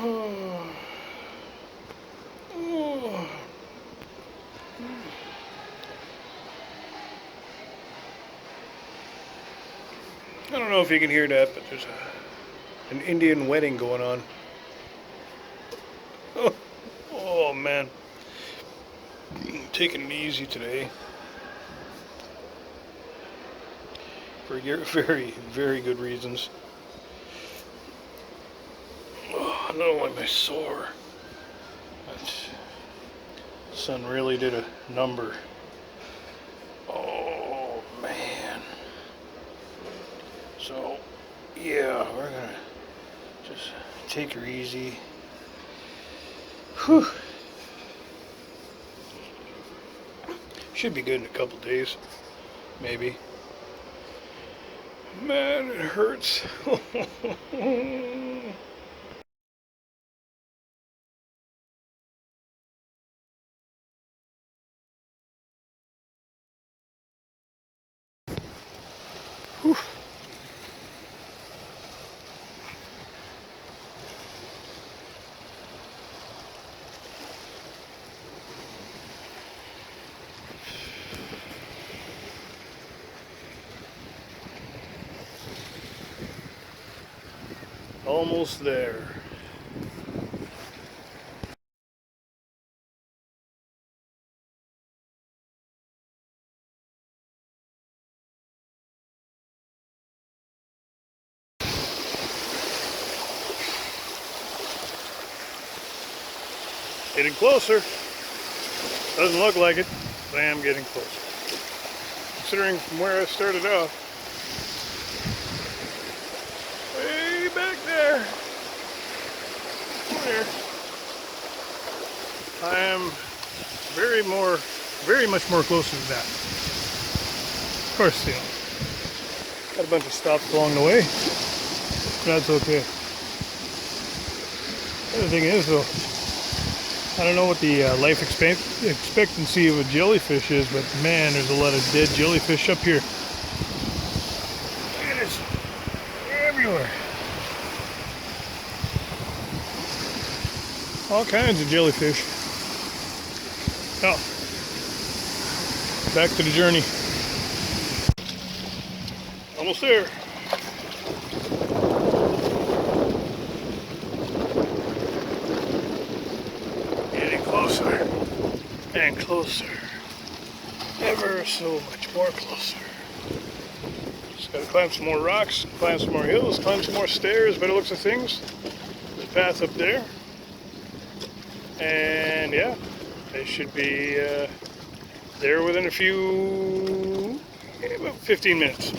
I don't know if you can hear that, but there's an Indian wedding going on. Oh man, taking it easy today for very, very good reasons. Oh, I don't know why my sore. But the sun really did a number. Oh man. So yeah, we're gonna just take her easy. Whew. Should be good in a couple days, maybe. Man, it hurts. Whew. Almost there. Getting closer. Doesn't look like it, but I am getting closer. Considering from where I started off, way back there, there, I am very much more closer to that. Of course, you know, got a bunch of stops along the way, but that's okay. The other thing is, though, I don't know what the life expectancy of a jellyfish is, but man, there's a lot of dead jellyfish up here. Look at this, everywhere. All kinds of jellyfish. Oh, back to the journey. Almost there. Closer and closer, ever so much more closer. Just gotta climb some more rocks, climb some more hills, climb some more stairs by the looks of things. There's a path up there, and yeah, they should be there within about 15 minutes.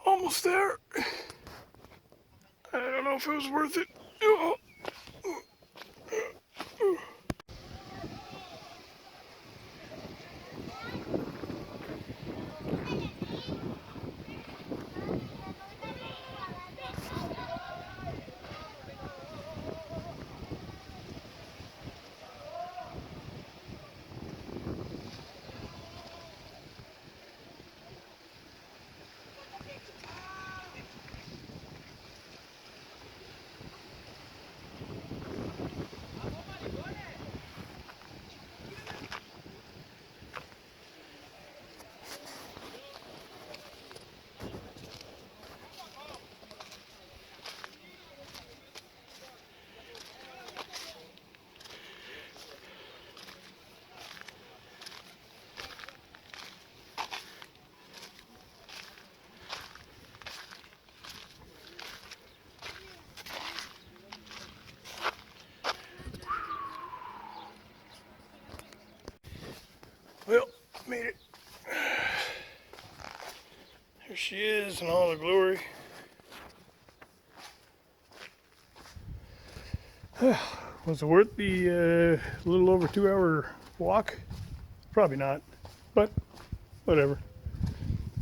Almost there. I don't know if it was worth it. Oh. Well, made it. Here she is in all the glory. Was it worth the little over 2 hour walk? Probably not, but whatever.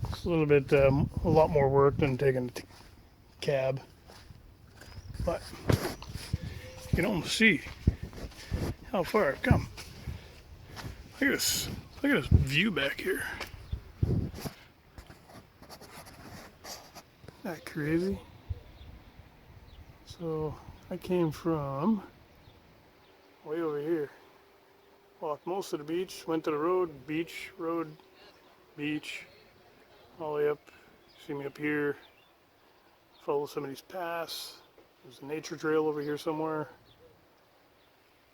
It's a little bit, a lot more work than taking a cab. But you can almost see how far I've come. Look at this. Look at this view back here. Isn't that crazy? So I came from way over here. Walked most of the beach, went to the road, beach, all the way up. See me up here. Follow some of these paths. There's a nature trail over here somewhere.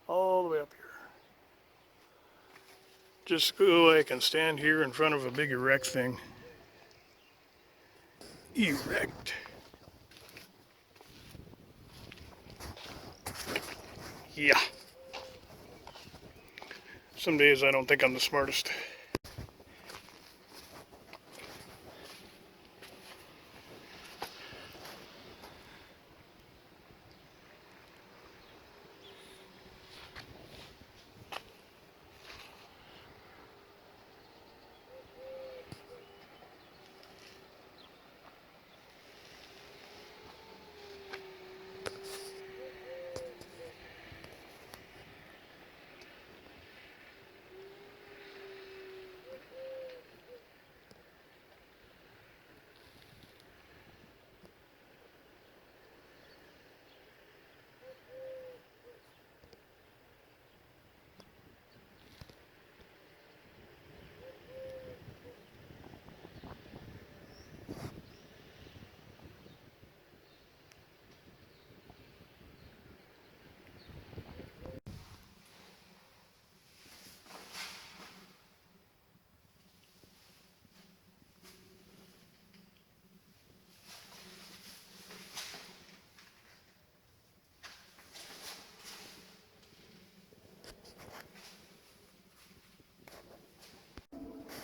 All the way up here. Just so I can stand here in front of a big erect thing. Erect. Yeah. Some days I don't think I'm the smartest.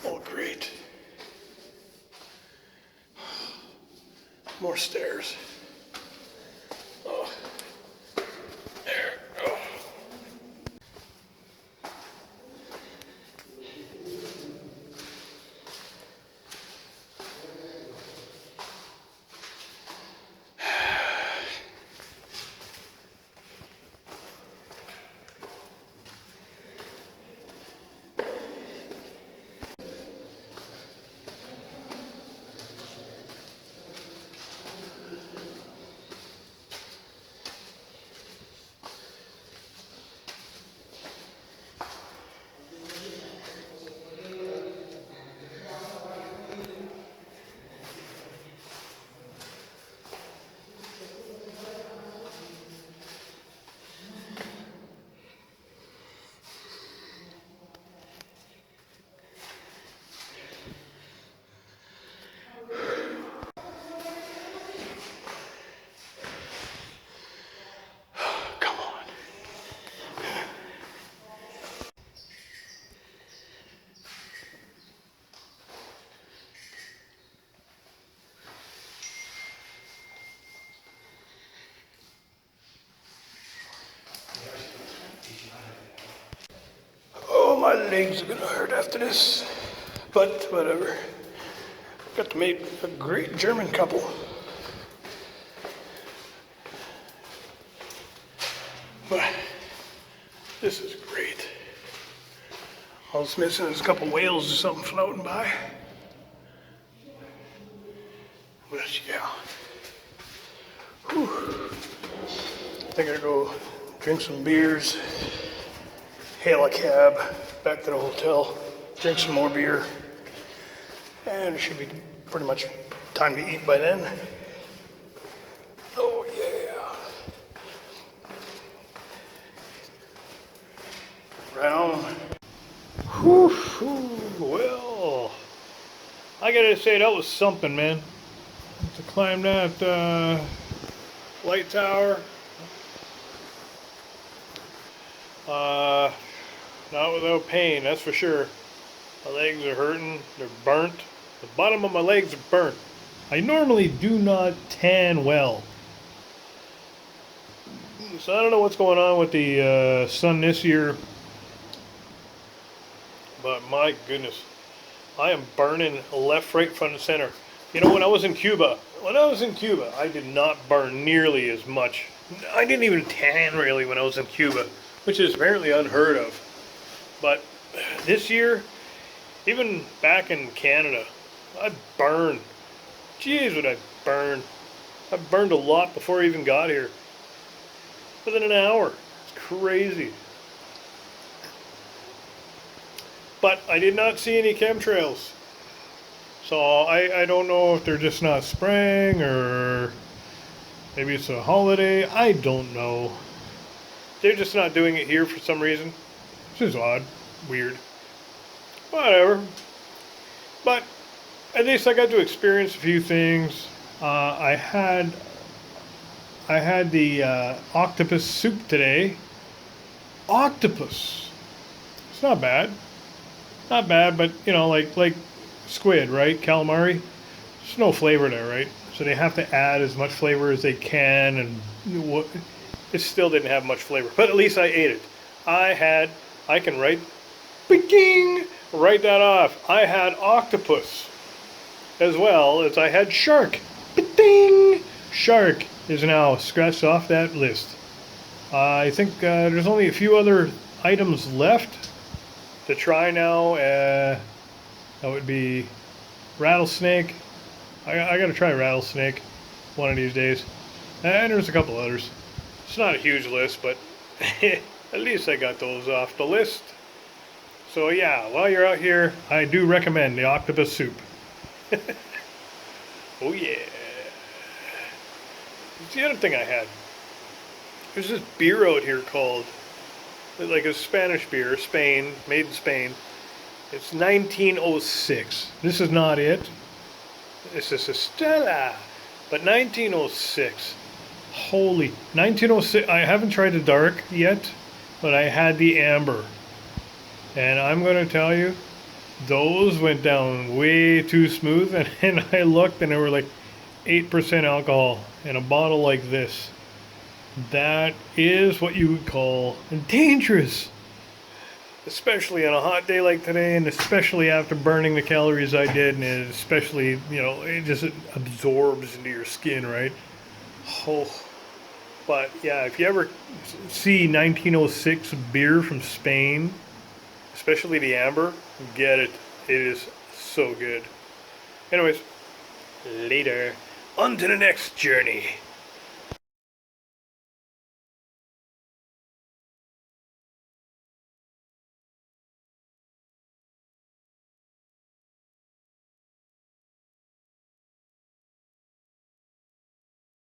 Oh, great. More stairs. Oh, there. Oh. Come on. Oh, my legs are gonna hurt after this. But whatever. Got to meet a great German couple. But this is great. All it's missing is a couple whales or something floating by. But yeah. Whew. I think I'll go drink some beers, hail a cab back to the hotel, drink some more beer, and it should be pretty much time to eat by then. Oh yeah. Right on. Whew, well, I gotta say that was something, man. To climb that light tower. Not without pain, that's for sure. My legs are hurting. They're burnt. The bottom of my legs are burnt. I normally do not tan well. So I don't know what's going on with the sun this year. But my goodness. I am burning left, right, front, and center. You know, when I was in Cuba, I did not burn nearly as much. I didn't even tan really when I was in Cuba, which is apparently unheard of. But this year, even back in Canada, I burned. Jeez, would I burn. I burned a lot before I even got here. Within an hour. It's crazy. But I did not see any chemtrails. So I don't know if they're just not spraying or maybe it's a holiday. I don't know. They're just not doing it here for some reason. It's just odd. Weird. Whatever. But at least I got to experience a few things. I had the octopus soup today. Octopus. It's not bad. Not bad, but you know, like squid, right? Calamari. There's no flavor there, right? So they have to add as much flavor as they can, and it still didn't have much flavor. But at least I ate it. I can write that off. I had octopus as well as I had shark. Ding! Shark is now scratched off that list. I think there's only a few other items left to try now. That would be rattlesnake. I got to try rattlesnake one of these days. And there's a couple others. It's not a huge list, but at least I got those off the list. So yeah, while you're out here, I do recommend the octopus soup. Oh yeah. It's the other thing I had. There's this beer out here called, like a Spanish beer, Spain, made in Spain. It's 1906. This is not it. This is Estella. But 1906. Holy, 1906. I haven't tried the dark yet, but I had the amber. And I'm going to tell you, those went down way too smooth. And I looked and they were like 8% alcohol in a bottle like this. That is what you would call dangerous. Especially on a hot day like today, and especially after burning the calories I did, and especially, you know, it just absorbs into your skin, right? Oh, but yeah, if you ever see 1906 beer from Spain, especially the amber, get it. It is so good. Anyways, later. On to the next journey.